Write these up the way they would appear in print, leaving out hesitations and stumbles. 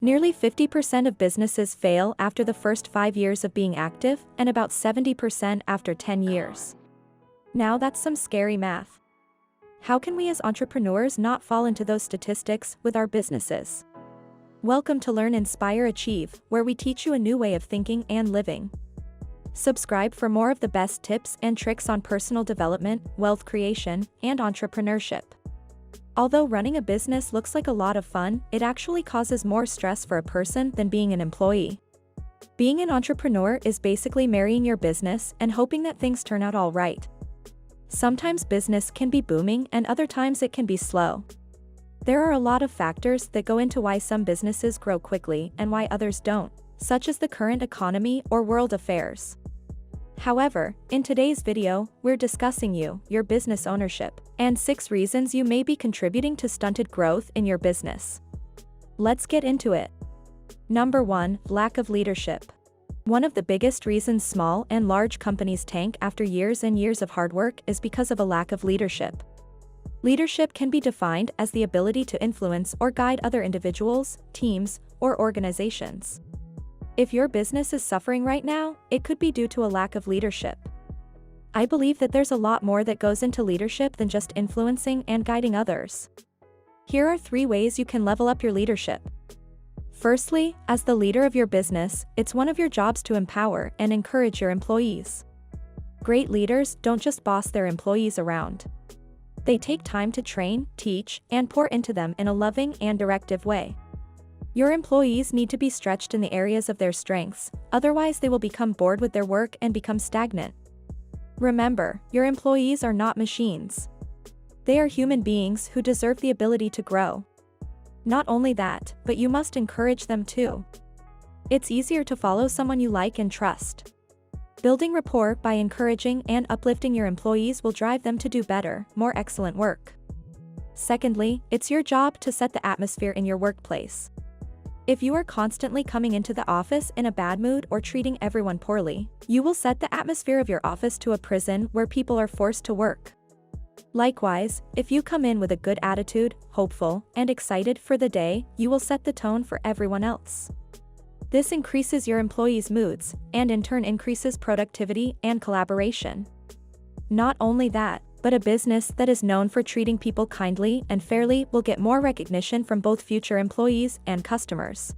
Nearly 50% of businesses fail after the first 5 years of being active, and about 70% after 10 years. Now that's some scary math. How can we as entrepreneurs not fall into those statistics with our businesses? Welcome to Learn, Inspire, Achieve, where we teach you a new way of thinking and living. Subscribe for more of the best tips and tricks on personal development, wealth creation, and entrepreneurship. Although running a business looks like a lot of fun, it actually causes more stress for a person than being an employee. Being an entrepreneur is basically marrying your business and hoping that things turn out all right. Sometimes business can be booming and other times it can be slow. There are a lot of factors that go into why some businesses grow quickly and why others don't, such as the current economy or world affairs. However, in today's video, we're discussing your business ownership, and 6 reasons you may be contributing to stunted growth in your business. Let's get into it. Number 1, lack of leadership. One of the biggest reasons small and large companies tank after years and years of hard work is because of a lack of leadership. Leadership can be defined as the ability to influence or guide other individuals, teams, or organizations. If your business is suffering right now, it could be due to a lack of leadership. I believe that there's a lot more that goes into leadership than just influencing and guiding others. Here are 3 ways you can level up your leadership. Firstly, as the leader of your business, it's one of your jobs to empower and encourage your employees. Great leaders don't just boss their employees around. They take time to train, teach, and pour into them in a loving and directive way. Your employees need to be stretched in the areas of their strengths, otherwise they will become bored with their work and become stagnant. Remember, your employees are not machines. They are human beings who deserve the ability to grow. Not only that, but you must encourage them too. It's easier to follow someone you like and trust. Building rapport by encouraging and uplifting your employees will drive them to do better, more excellent work. Secondly, it's your job to set the atmosphere in your workplace. If you are constantly coming into the office in a bad mood or treating everyone poorly, you will set the atmosphere of your office to a prison where people are forced to work. Likewise, if you come in with a good attitude, hopeful, and excited for the day, you will set the tone for everyone else. This increases your employees' moods, and in turn increases productivity and collaboration. Not only that, but a business that is known for treating people kindly and fairly will get more recognition from both future employees and customers.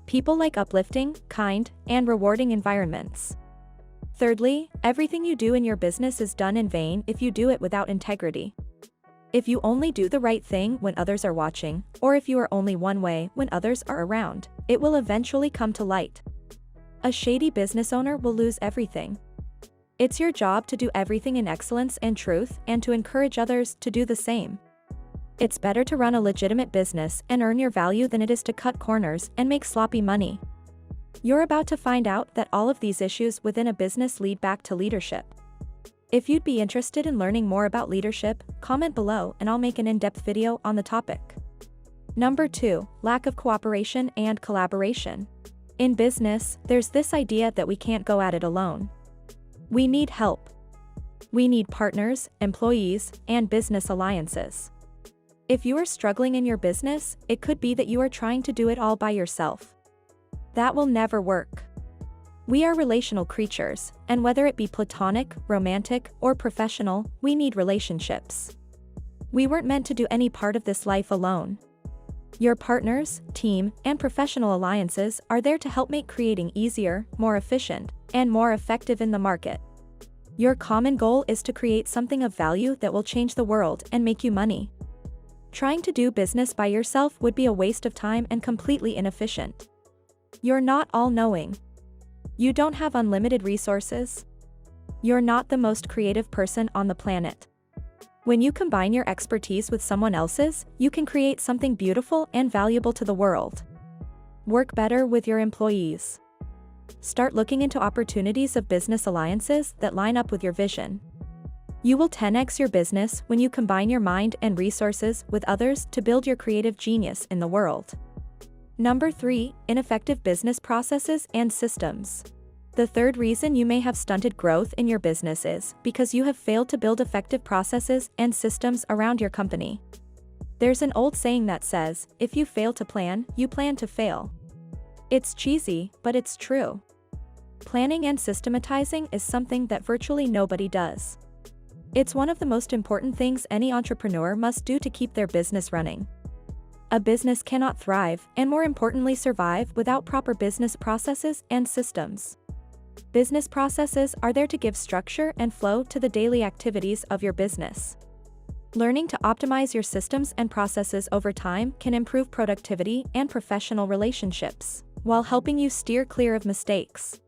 People like uplifting, kind, and rewarding environments. Thirdly, everything you do in your business is done in vain if you do it without integrity. If you only do the right thing when others are watching, or if you are only one way when others are around, it will eventually come to light. A shady business owner will lose everything. It's your job to do everything in excellence and truth and to encourage others to do the same. It's better to run a legitimate business and earn your value than it is to cut corners and make sloppy money. You're about to find out that all of these issues within a business lead back to leadership. If you'd be interested in learning more about leadership, comment below and I'll make an in-depth video on the topic. Number 2, lack of cooperation and collaboration. In business, there's this idea that we can't go at it alone. We need help. We need partners, employees, and business alliances. If you are struggling in your business, it could be that you are trying to do it all by yourself. That will never work. We are relational creatures, and whether it be platonic, romantic, or professional, we need relationships. We weren't meant to do any part of this life alone. Your partners, team, and professional alliances are there to help make creating easier, more efficient, and more effective in the market. Your common goal is to create something of value that will change the world and make you money. Trying to do business by yourself would be a waste of time and completely inefficient. You're not all-knowing. You don't have unlimited resources. You're not the most creative person on the planet. When you combine your expertise with someone else's, you can create something beautiful and valuable to the world. Work better with your employees. Start looking into opportunities of business alliances that line up with your vision. You will 10x your business when you combine your mind and resources with others to build your creative genius in the world. Number 3, ineffective business processes and systems. The third reason you may have stunted growth in your business is because you have failed to build effective processes and systems around your company. There's an old saying that says, if you fail to plan, you plan to fail. It's cheesy, but it's true. Planning and systematizing is something that virtually nobody does. It's one of the most important things any entrepreneur must do to keep their business running. A business cannot thrive, and more importantly survive, without proper business processes and systems. Business processes are there to give structure and flow to the daily activities of your business. Learning to optimize your systems and processes over time can improve productivity and professional relationships, while helping you steer clear of mistakes.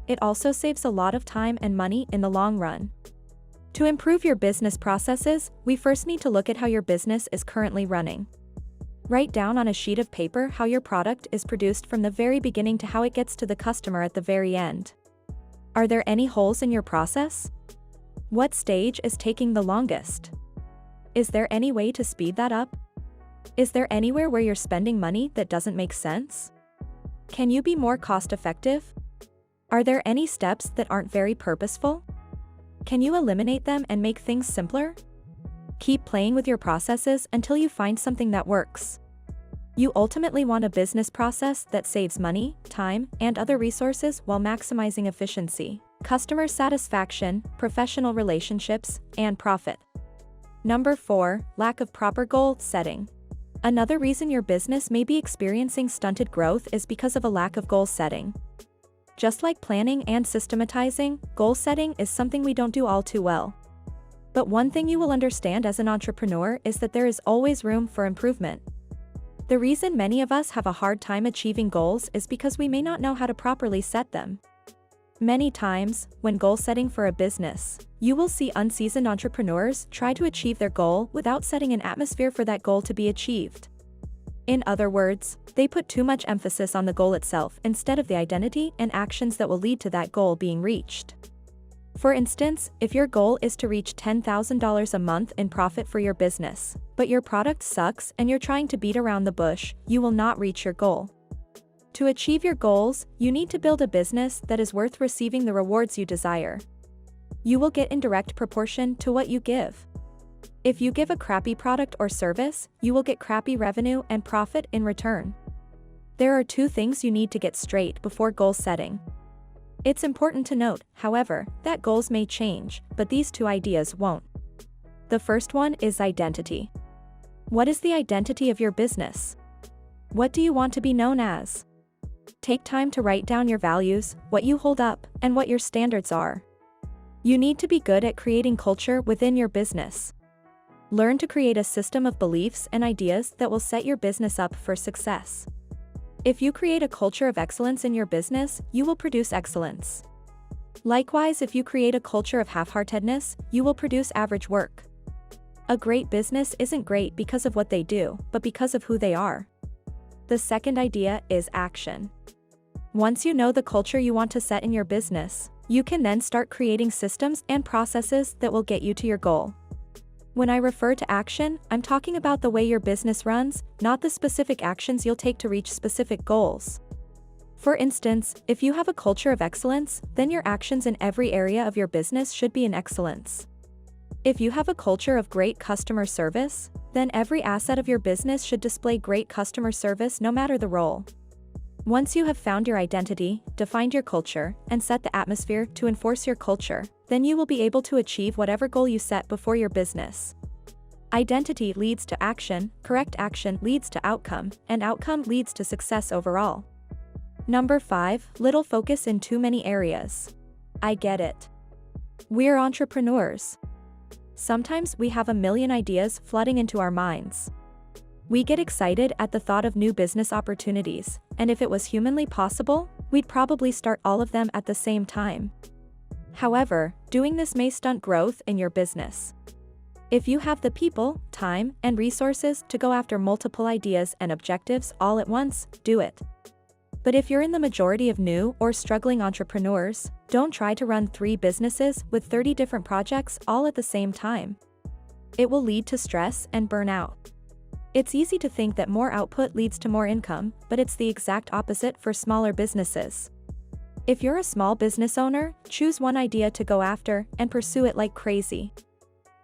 It also saves a lot of time and money in the long run. To improve your business processes, we first need to look at how your business is currently running. Write down on a sheet of paper how your product is produced from the very beginning to how it gets to the customer at the very end. Are there any holes in your process? What stage is taking the longest? Is there any way to speed that up? Is there anywhere where you're spending money that doesn't make sense? Can you be more cost-effective? Are there any steps that aren't very purposeful? Can you eliminate them and make things simpler? Keep playing with your processes until you find something that works. You ultimately want a business process that saves money, time, and other resources while maximizing efficiency, customer satisfaction, professional relationships, and profit. Number 4, lack of proper goal setting. Another reason your business may be experiencing stunted growth is because of a lack of goal setting. Just like planning and systematizing, goal setting is something we don't do all too well. But one thing you will understand as an entrepreneur is that there is always room for improvement. The reason many of us have a hard time achieving goals is because we may not know how to properly set them. Many times, when goal setting for a business, you will see unseasoned entrepreneurs try to achieve their goal without setting an atmosphere for that goal to be achieved. In other words, they put too much emphasis on the goal itself instead of the identity and actions that will lead to that goal being reached. For instance, if your goal is to reach $10,000 a month in profit for your business, but your product sucks and you're trying to beat around the bush, you will not reach your goal. To achieve your goals, you need to build a business that is worth receiving the rewards you desire. You will get in direct proportion to what you give. If you give a crappy product or service, you will get crappy revenue and profit in return. There are 2 things you need to get straight before goal setting. It's important to note, however, that goals may change, but these 2 ideas won't. The first one is identity. What is the identity of your business? What do you want to be known as? Take time to write down your values, what you hold up, and what your standards are. You need to be good at creating culture within your business. Learn to create a system of beliefs and ideas that will set your business up for success. If you create a culture of excellence in your business, you will produce excellence. Likewise, if you create a culture of half-heartedness, you will produce average work. A great business isn't great because of what they do, but because of who they are. The second idea is action. Once you know the culture you want to set in your business, you can then start creating systems and processes that will get you to your goal. When I refer to action, I'm talking about the way your business runs, not the specific actions you'll take to reach specific goals. For instance, if you have a culture of excellence, then your actions in every area of your business should be in excellence. If you have a culture of great customer service, then every asset of your business should display great customer service no matter the role. Once you have found your identity, defined your culture, and set the atmosphere to enforce your culture, then you will be able to achieve whatever goal you set before your business. Identity leads to action, correct action leads to outcome, and outcome leads to success overall. Number 5, little focus in too many areas. I get it. We're entrepreneurs. Sometimes we have a million ideas flooding into our minds. We get excited at the thought of new business opportunities, and if it was humanly possible, we'd probably start all of them at the same time. However, doing this may stunt growth in your business. If you have the people, time, and resources to go after multiple ideas and objectives all at once, do it. But if you're in the majority of new or struggling entrepreneurs, don't try to run 3 businesses with 30 different projects all at the same time. It will lead to stress and burnout. It's easy to think that more output leads to more income, but it's the exact opposite for smaller businesses. If you're a small business owner, choose one idea to go after and pursue it like crazy.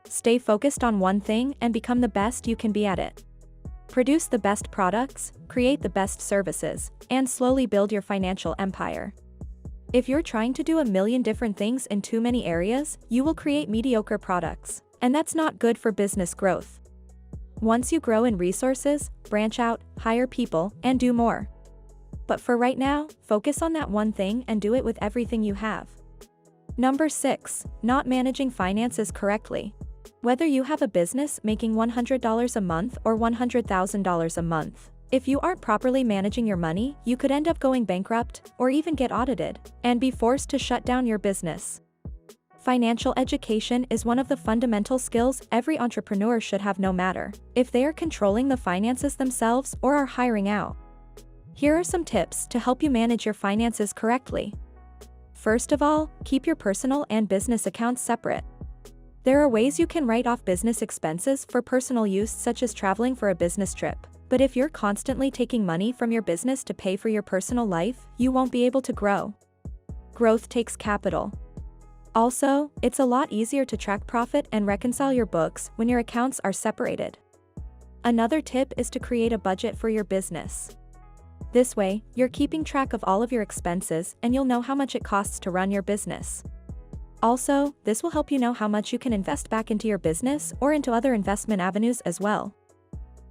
Stay focused on one thing and become the best you can be at it. Produce the best products, create the best services, and slowly build your financial empire. If you're trying to do a million different things in too many areas, you will create mediocre products, and that's not good for business growth. Once you grow in resources, branch out, hire people, and do more. But for right now, focus on that one thing and do it with everything you have. Number 6. Not managing finances correctly. Whether you have a business making $100 a month or $100,000 a month, if you aren't properly managing your money, you could end up going bankrupt or even get audited and be forced to shut down your business. Financial education is one of the fundamental skills every entrepreneur should have, no matter if they are controlling the finances themselves or are hiring out. Here are some tips to help you manage your finances correctly. First of all, keep your personal and business accounts separate. There are ways you can write off business expenses for personal use, such as traveling for a business trip. But if you're constantly taking money from your business to pay for your personal life, you won't be able to grow. Growth takes capital. Also, it's a lot easier to track profit and reconcile your books when your accounts are separated. Another tip is to create a budget for your business. This way, you're keeping track of all of your expenses and you'll know how much it costs to run your business. Also, this will help you know how much you can invest back into your business or into other investment avenues as well.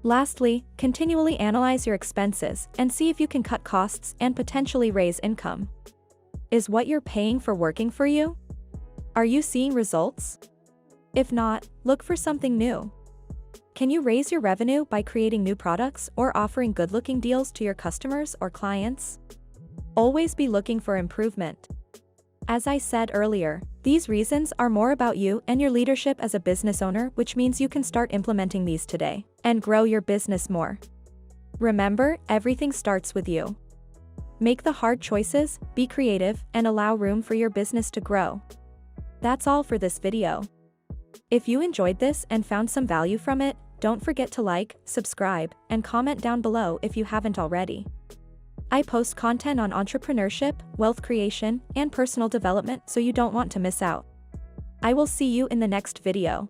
Lastly, continually analyze your expenses and see if you can cut costs and potentially raise income. Is what you're paying for working for you? Are you seeing results? If not, look for something new. Can you raise your revenue by creating new products or offering good-looking deals to your customers or clients? Always be looking for improvement. As I said earlier, these reasons are more about you and your leadership as a business owner, which means you can start implementing these today and grow your business more. Remember, everything starts with you. Make the hard choices, be creative, and allow room for your business to grow. That's all for this video. If you enjoyed this and found some value from it, don't forget to like, subscribe, and comment down below if you haven't already. I post content on entrepreneurship, wealth creation, and personal development, so you don't want to miss out. I will see you in the next video.